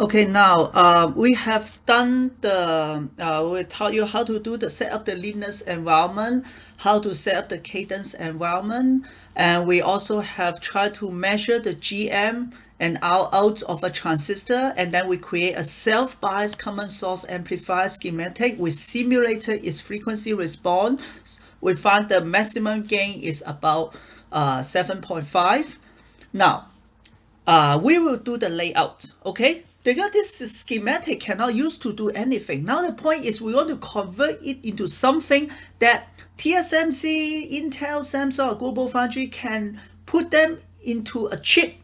Okay, now we have done the, we taught you how to do the set up the Linux environment, how to set up the cadence environment, and we also have tried to measure the GM and out of a transistor, and then we create a self-biased common source amplifier schematic. We simulated its frequency response. We found the maximum gain is about 7.5. Now, we will do the layout, okay? Because this schematic cannot use to do anything. Now the point is we want to convert it into something that TSMC, Intel, Samsung, or Global Foundry can put them into a chip.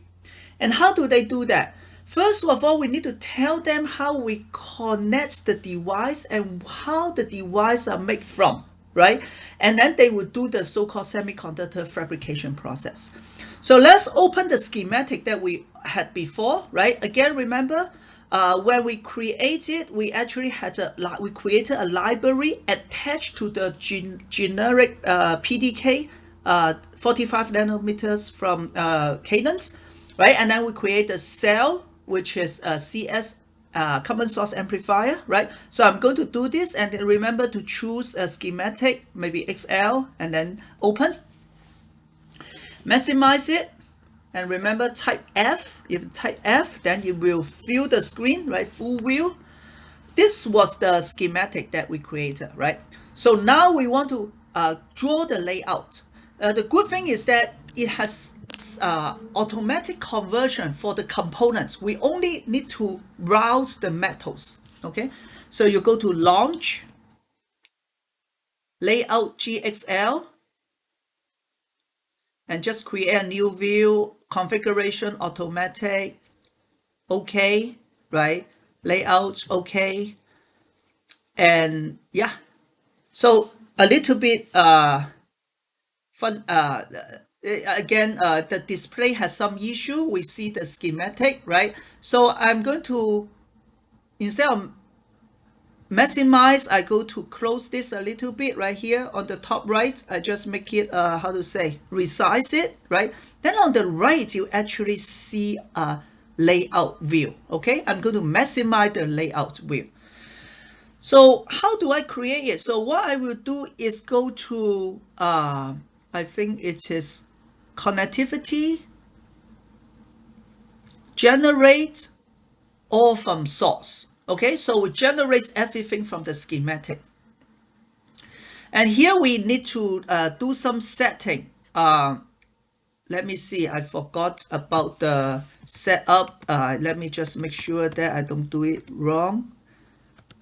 And how do they do that? First of all, we need to tell them how we connect the device and how the device are made from, right? And then they will do the so-called semiconductor fabrication process. So let's open the schematic that we had before, right? Again, remember, when we created, we actually we created a library attached to the generic PDK, 45 nanometers from Cadence, right? And then we create a cell, which is a CS, common source amplifier, right? So I'm going to do this, and then remember to choose a schematic, maybe XL, and then open. Maximize it, and remember type F. If you type F, then you will fill the screen, right? Full view. This was the schematic that we created, right? So now we want to draw the layout. The good thing is that it has automatic conversion for the components. We only need to browse the metals, okay? So you go to Launch, Layout GXL, and just create a new view, configuration automatic, okay, right? Layout, okay. And yeah, so a little bit fun. Again, the display has some issue. We see the schematic, right? So I'm going to, instead of maximize, I go to close this a little bit right here on the top right. I just make it, how to say, resize it, right? Then on the right, you actually see a layout view, okay? I'm going to maximize the layout view. So how do I create it? So what I will do is go to, I think it is connectivity, generate all from source. Okay, so it generates everything from the schematic. And here we need to do some setting. Let me see, I forgot about the setup. Let me just make sure that I don't do it wrong.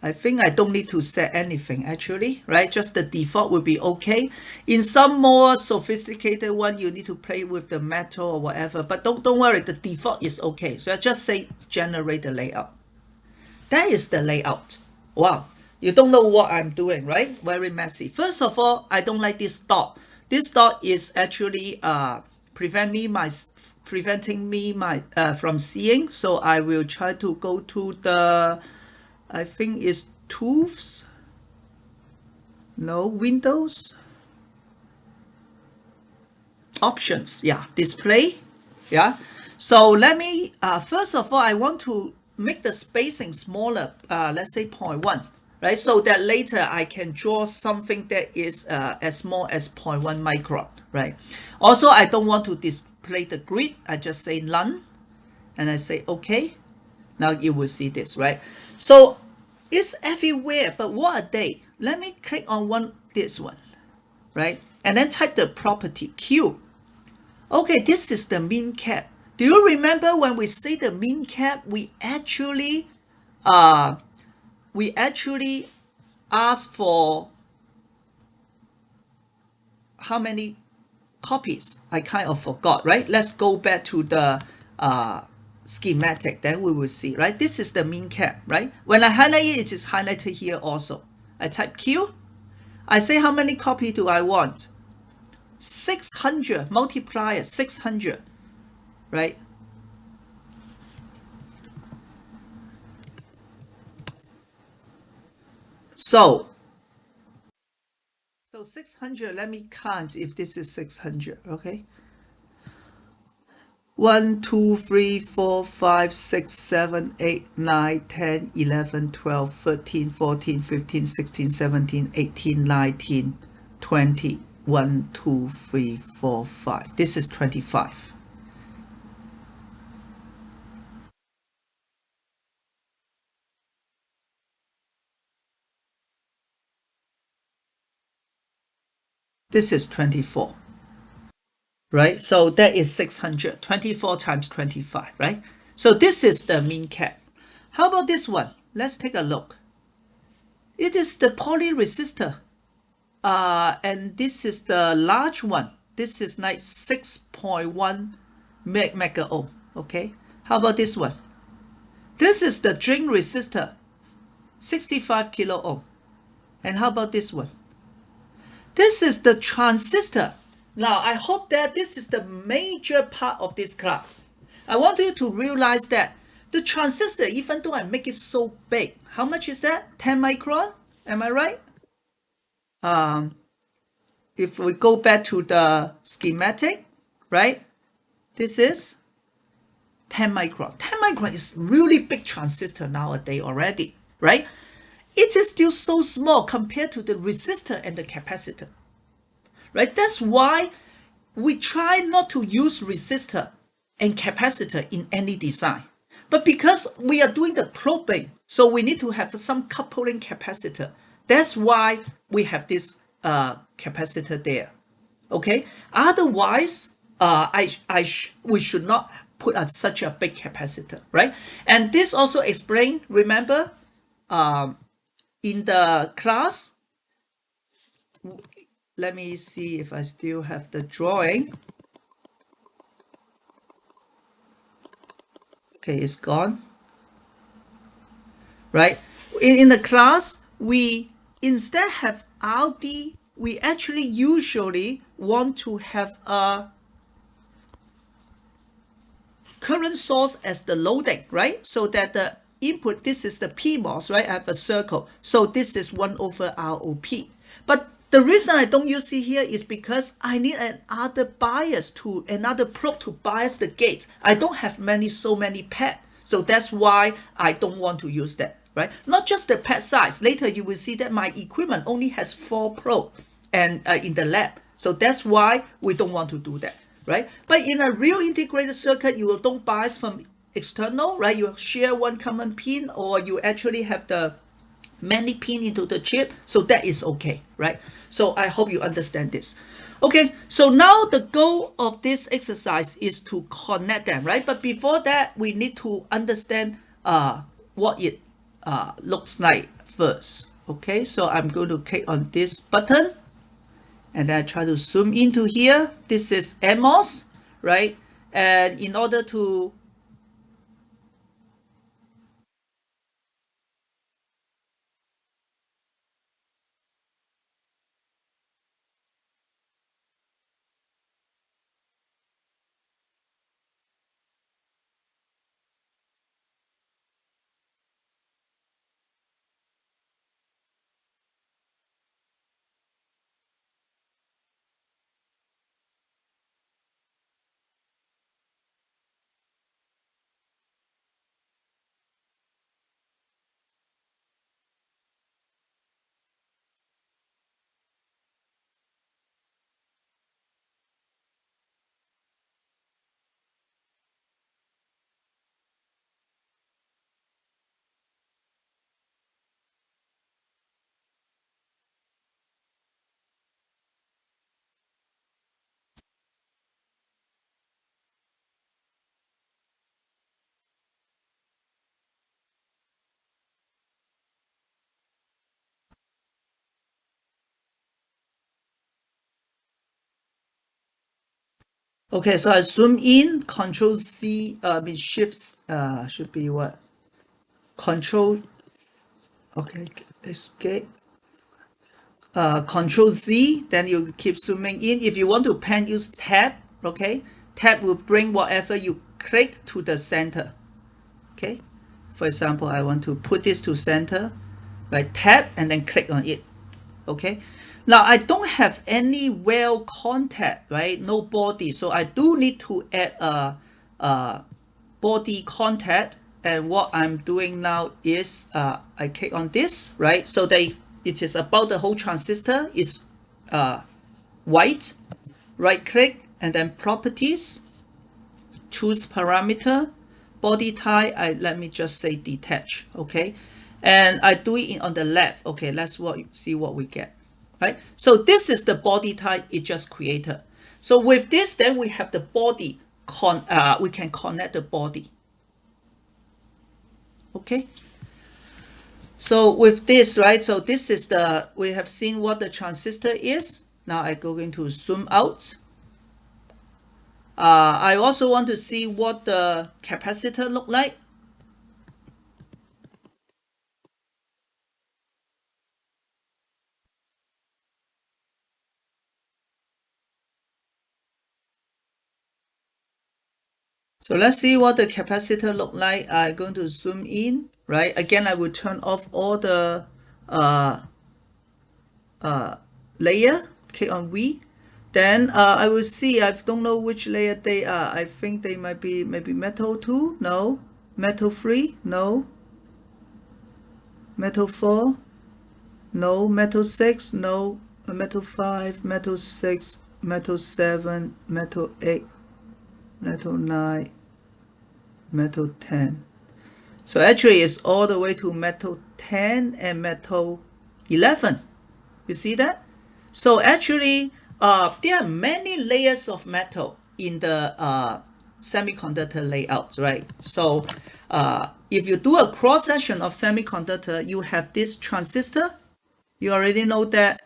I think I don't need to set anything actually, right? Just the default will be okay. In some more sophisticated one, you need to play with the metal or whatever, but don't worry, the default is okay. So I just say generate the layout. That is the layout. Wow, you don't know what I'm doing, right? Very messy. First of all, I don't like this dot. This dot is actually preventing me from seeing. So I will try to go to the, I think it's tools. No, Windows. Options. Yeah, display. Yeah. So let me, first of all, I want to make the spacing smaller, let's say 0.1, right? So that later I can draw something that is as small as 0.1 micron, right? Also, I don't want to display the grid. I just say none, and I say okay. Now you will see this, right? So it's everywhere, but what are they? Let me click on this one, right? And then type the property Q. Okay, this is the mean cap. Do you remember when we say the mean cap, we actually ask for how many copies? I kind of forgot, right? Let's go back to the schematic, then we will see, right? This is the mean cap, right? When I highlight it, it is highlighted here also. I type Q. I say how many copy do I want? 600 multiplier 600, right? So 600, let me count if this is 600, okay? 1, 2, 3, 4, 5, 6, 7, 8, 9, 10, 11, 12, 13, 14, 15, 16, 17, 18, 19, 20. 1, 2, 3, 4, 5. This is 25. This is 24, right? So that is 600. 24 times 25, right? So this is the mean cap. How about this one? Let's take a look. It is the poly resistor. And this is the large one. This is like 6.1 mega ohm. Okay. How about this one? This is the drain resistor, 65 kilo ohm. And how about this one? This is the transistor. Now, I hope that this is the major part of this class. I want you to realize that the transistor, even though I make it so big, how much is that? 10 micron? Am I right? Um, if we go back to the schematic, right? This is 10 micron. 10 micron is really big transistor nowadays already, right? It is still so small compared to the resistor and the capacitor, right? That's why we try not to use resistor and capacitor in any design. But because we are doing the probing, so we need to have some coupling capacitor. That's why we have this capacitor there. Okay. Otherwise, we should not put such a big capacitor, right? And this also explained. Remember, in the class, let me see if I still have the drawing. Okay, it's gone. Right? In the class, we instead have RD, we actually usually want to have a current source as the loading, right? So that the input, this is the PMOS, right? I have a circle. So this is 1 over ROP. But the reason I don't use it here is because I need another bias to another probe to bias the gate. I don't have so many pad. So that's why I don't want to use that, right? Not just the pad size. Later you will see that my equipment only has 4 probe and in the lab. So that's why we don't want to do that, right? But in a real integrated circuit, you don't bias from external, right? You share one common pin, or you actually have the many pin into the chip, so that is okay, right? So I hope you understand this. Okay, so now the goal of this exercise is to connect them, right? But before that, we need to understand what it looks like first. Okay, so I'm going to click on this button, and then I try to zoom into here. This is MOS, right? And in order to okay, so I zoom in, Control C, means shifts, should be what? Control, okay, escape, Control Z, then you keep zooming in. If you want to pan, use Tab, okay? Tab will bring whatever you click to the center, okay? For example, I want to put this to center, right? Tab and then click on it, okay? Now I don't have any well contact, right? No body, so I do need to add body contact. And what I'm doing now is I click on this, right? So it is about the whole transistor is white. Right click and then properties, choose parameter, body type. Let me just say detach, okay? And I do it on the left. Okay, let's see what we get, right? So this is the body type it just created. So with this, then we have the body. We can connect the body. Okay. So with this, right? So this is we have seen what the transistor is. Now I'm going to zoom out. I also want to see what the capacitor look like. So let's see what the capacitor look like. I'm going to zoom in, right? Again, I will turn off all the layer. Click on V. Then I will see. I don't know which layer they are. I think they might be maybe metal 2. No. Metal 3. No. Metal 4. No. Metal 6. No. Metal 5. Metal 6. Metal 7. Metal 8. Metal 9. Metal 10. So actually it's all the way to metal 10 and metal 11. You see that? So actually there are many layers of metal in the semiconductor layout, right? So if you do a cross section of semiconductor, you have this transistor. You already know that,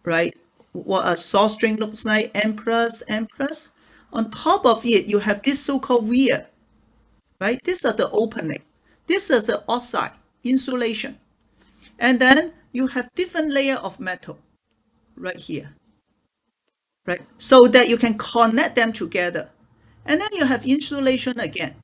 right? What a source string looks like, N plus, N plus. On top of it, you have this so-called via, right? These are the opening. This is the oxide, insulation. And then you have different layer of metal right here, right? So that you can connect them together. And then you have insulation again.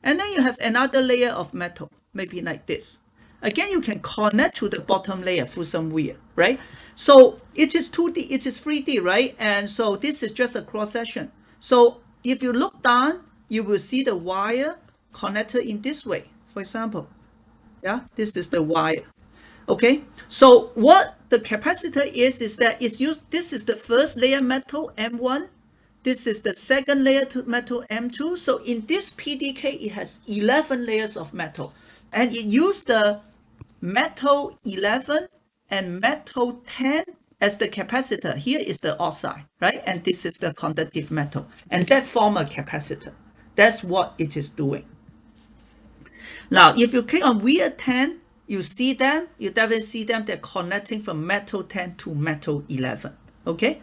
And then you have another layer of metal, maybe like this. Again, you can connect to the bottom layer through some wire, right? So it is 2D, it is 3D, right? And so this is just a cross section. So if you look down, you will see the wire connected in this way, for example. Yeah, this is the wire. Okay, so what the capacitor is that it's used, this is the first layer metal, M1. This is the second layer to metal, M2. So in this PDK, it has 11 layers of metal. And it used the metal 11 and metal 10 as the capacitor. Here is the oxide, right? And this is the conductive metal. And that form a capacitor. That's what it is doing. Now, if you click on via 10, you see them, you definitely see them, they're connecting from metal 10 to metal 11. Okay,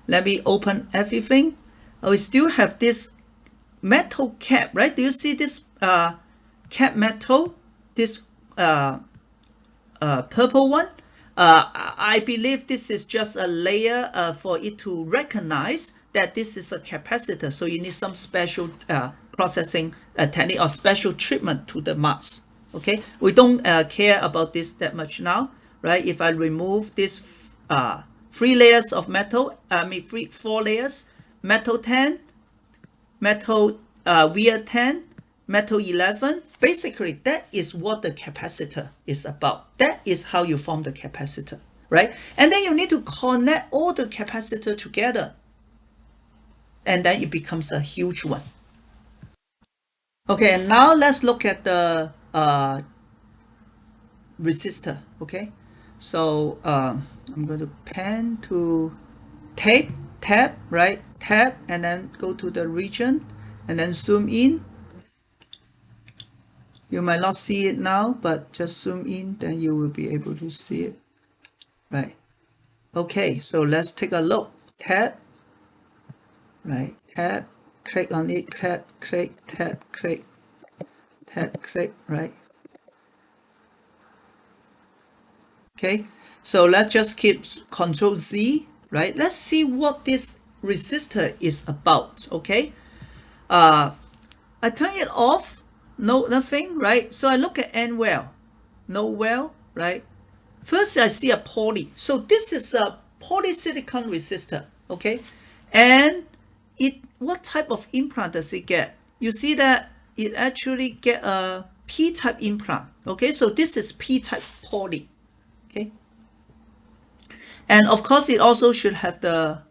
let me open everything. We still have this metal cap, right? Do you see this cap metal, this purple one? I believe this is just a layer for it to recognize that this is a capacitor. So you need some special processing technique or special treatment to the mass. Okay, we don't care about this that much now, right? If I remove this 3 layers of metal, four layers, metal 10, metal via 10, metal 11. Basically, that is what the capacitor is about. That is how you form the capacitor, right? And then you need to connect all the capacitor together. And then it becomes a huge one. Okay, and now let's look at the resistor, okay? So I'm going to pan to tab, right? Tab, and then go to the region, and then zoom in. You might not see it now, but just zoom in, then you will be able to see it, right? Okay, so let's take a look. Tab, right? Tab, click on it, tab, click, tab, click, tab, click, right? Okay, so let's just keep Control Z, right? Let's see what this resistor is about, okay? I turn it off, no, nothing, right? So I look at N well, no well, right? First, I see a poly. So this is a polysilicon resistor, okay? And what type of implant does it get? You see that it actually get a P-type implant. Okay, so this is P-type poly. Okay, and of course it also should have the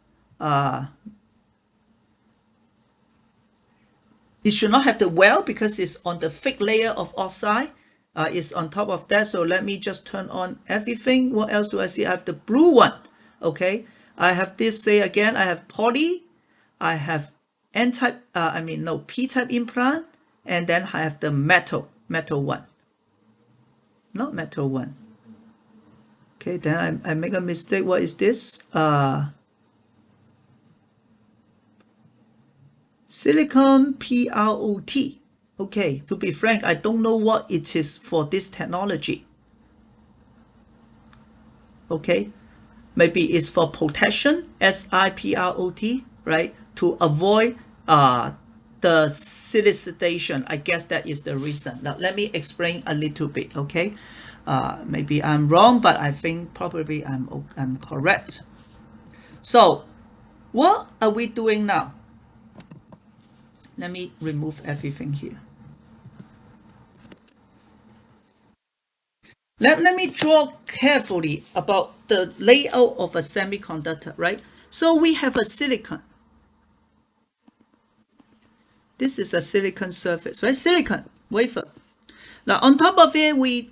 it should not have the well because it's on the thick layer of oxide. It's on top of that. So let me just turn on everything. What else do I see? I have the blue one. Okay, I have this. Say again, I have poly, I have N-type. P-type implant, and then I have the metal one, not metal one. Okay, then I make a mistake. What is this? Silicon PROT. Okay, to be frank, I don't know what it is for this technology. Okay, maybe it's for protection, SIPROT, right? To avoid the solicitation. I guess that is the reason. Now, let me explain a little bit, okay? Maybe I'm wrong, but I think probably I'm correct. So, what are we doing now? Let me remove everything here. Let me draw carefully about the layout of a semiconductor, right? So we have a silicon. This is a silicon surface, right? Silicon wafer. Now on top of it,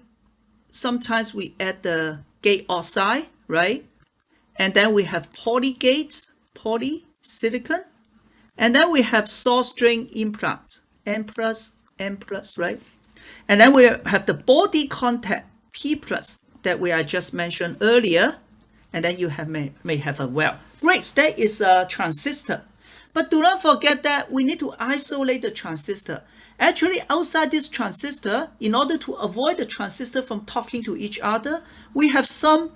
sometimes we add the gate oxide, right? And then we have poly gates, polysilicon. And then we have source drain implant, N+, right? And then we have the body contact, P+, that we just mentioned earlier. And then you may have a well. Great, that is a transistor. But do not forget that we need to isolate the transistor. Actually, outside this transistor, in order to avoid the transistor from talking to each other, we have some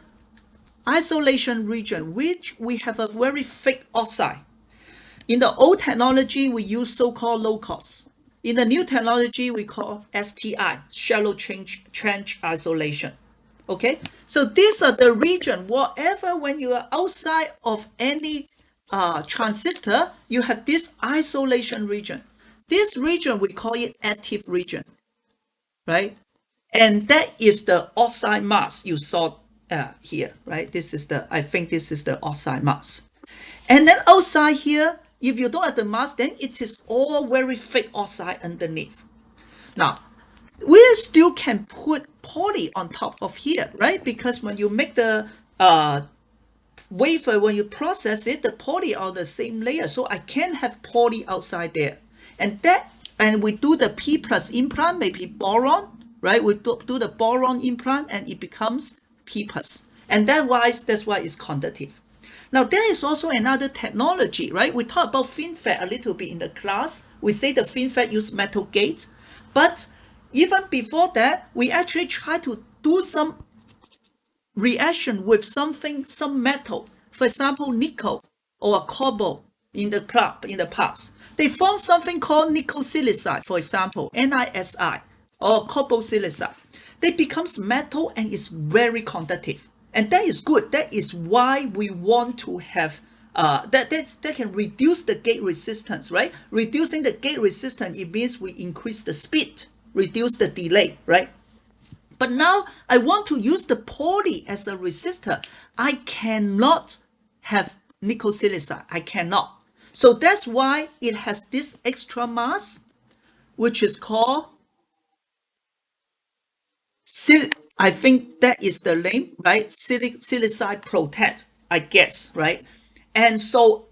isolation region, which we have a very thick oxide. In the old technology, we use so-called low cost. In the new technology, we call STI, shallow trench isolation. Okay, so these are the region, whatever, when you are outside of any transistor, you have this isolation region. This region, we call it active region, right? And that is the oxide mask you saw here, right? I think this is the oxide mask. And then outside here, if you don't have the mask, then it is all very thick oxide underneath. Now, we still can put poly on top of here, right? Because when you make the wafer, when you process it, the poly are the same layer. So I can have poly outside there. And we do the P+ implant, maybe boron, right? We do the boron implant and it becomes P+. And that's why it's conductive. Now, there is also another technology, right? We talked about FinFET a little bit in the class. We say the FinFET use metal gate. But even before that, we actually try to do some reaction with some metal. For example, nickel or cobalt in the past. They found something called nickel silicide, for example, NiSi, or cobalt silicide. They becomes metal and is very conductive. And that is good. That is why we want to have that can reduce the gate resistance, right? Reducing the gate resistance, it means we increase the speed, reduce the delay, right? But now I want to use the poly as a resistor. I cannot have nickel silicide. I cannot. So that's why it has this extra mass, which is called I think that is the name, right? Silicide protect, I guess, right? And so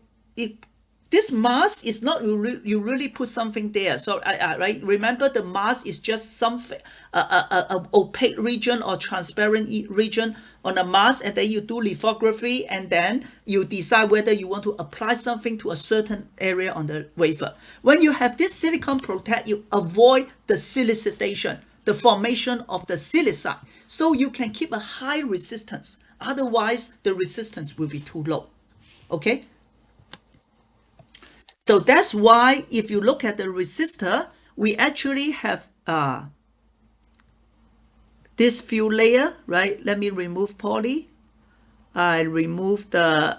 this mask is not you really put something there. So right, remember the mask is just something a opaque region or transparent region on a mask, and then you do lithography, and then you decide whether you want to apply something to a certain area on the wafer. When you have this silicon protect, you avoid the silicidation, the formation of the silicide, so you can keep a high resistance. Otherwise, the resistance will be too low. Okay. So that's why if you look at the resistor, we actually have this few layer, right? Let me remove poly. I remove the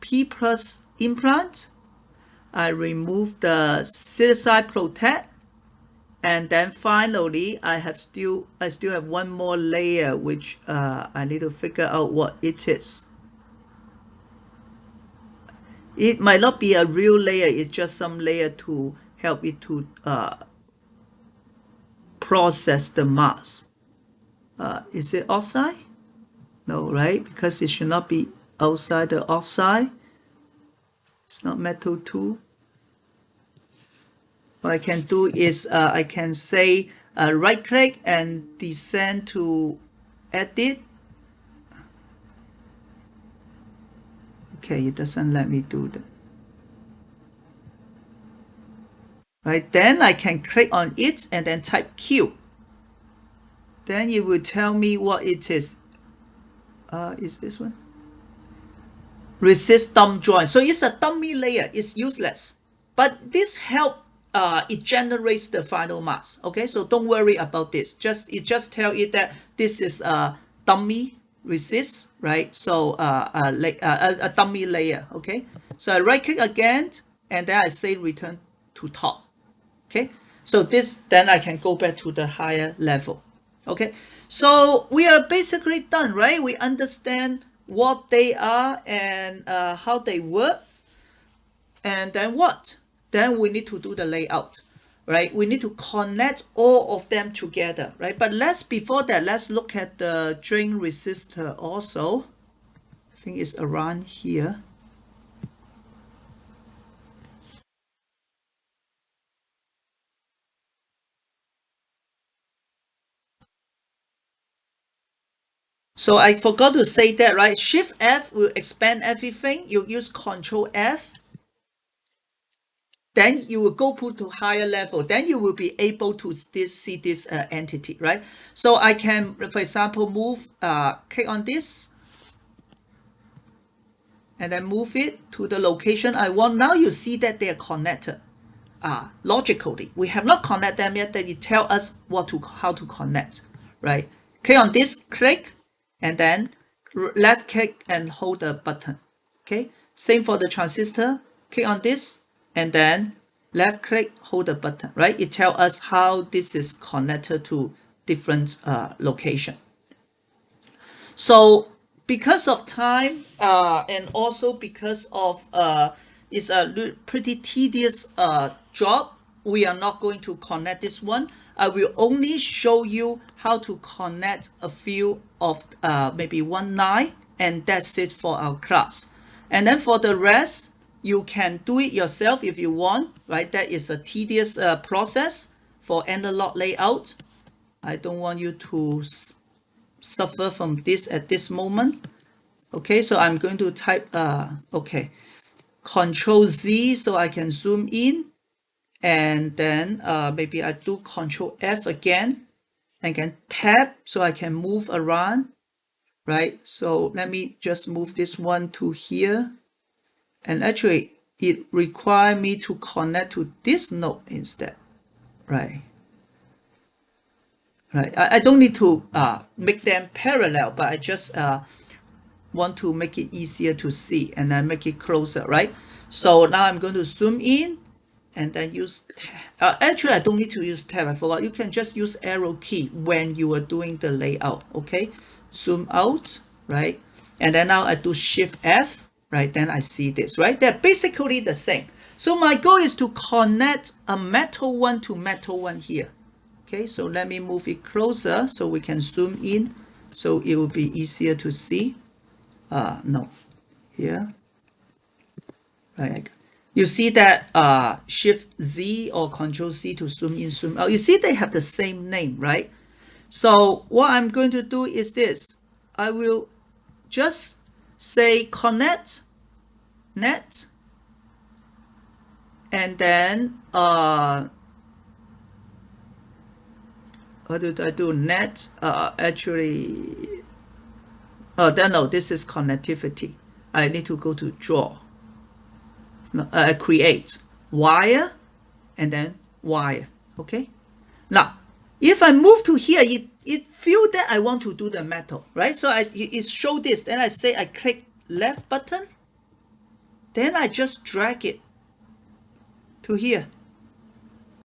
P+ implant. I remove the silica protect, and then finally I still have one more layer which I need to figure out what it is. It might not be a real layer, it's just some layer to help it to process the mass. Is it oxide? No, right? Because it should not be outside the oxide. It's not metal too. What I can do is I can say right click and descend to edit. Okay, it doesn't let me do that. Right, then I can click on it and then type Q. Then it will tell me what it is. Is this one? Resist dump joint. So it's a dummy layer. It's useless. But this help. It generates the final mass. Okay, so don't worry about this. It just tell it that this is a dummy resist, right? So a dummy layer. Okay, so I right click again, and then I say return to top. Okay, so this, then I can go back to the higher level. Okay, so we are basically done, right? We understand what they are and how they work, and then what? Then we need to do the layout, right? We need to connect all of them together, right? But before that, let's look at the drain resistor also. I think it's around here. So I forgot to say that, right? Shift F will expand everything. You use Control F. Then you will go to higher level. Then you will be able to see this entity, right? So I can, for example, move, click on this, and then move it to the location I want. Now you see that they are connected. Logically, we have not connected them yet. Then it tells us how to connect, right? Click on this, click, and then left click and hold the button. Okay, same for the transistor. Click on this, and then left click, hold the button, right? It tells us how this is connected to different location. So because of time and also because of it's a pretty tedious job, we are not going to connect this one. I will only show you how to connect a few of maybe 1/9, and that's it for our class. And then for the rest, you can do it yourself if you want, right? That is a tedious process for analog layout. I don't want you to suffer from this at this moment. Okay, so I'm going to type okay, Control Z so I can zoom in, and then maybe I do Control F again, and can tab so I can move around, right? So let me just move this one to here, and actually it requires me to connect to this node instead, right? Right, I don't need to make them parallel, but I just want to make it easier to see, and then make it closer, right? So now I'm going to zoom in and then use actually I don't need to use tab, I forgot. You can just use arrow key when you are doing the layout. Okay, zoom out, right? And then now I do Shift F, right? Then I see this, right? They're basically the same. So my goal is to connect a metal one to metal one here. Okay, so let me move it closer so we can zoom in, so it will be easier to see. No, here, right? You see that Shift Z or Control Z to zoom in, zoom out. You see they have the same name, right? So what I'm going to do is this. I will just say connect net, and then what did I do? Net actually. Oh, then no, this is connectivity. I need to go to draw. Create wire, and then wire. Okay, now if I move to here, it feel that I want to do the metal, right? So it show this, then I say I click left button, then I just drag it, to here.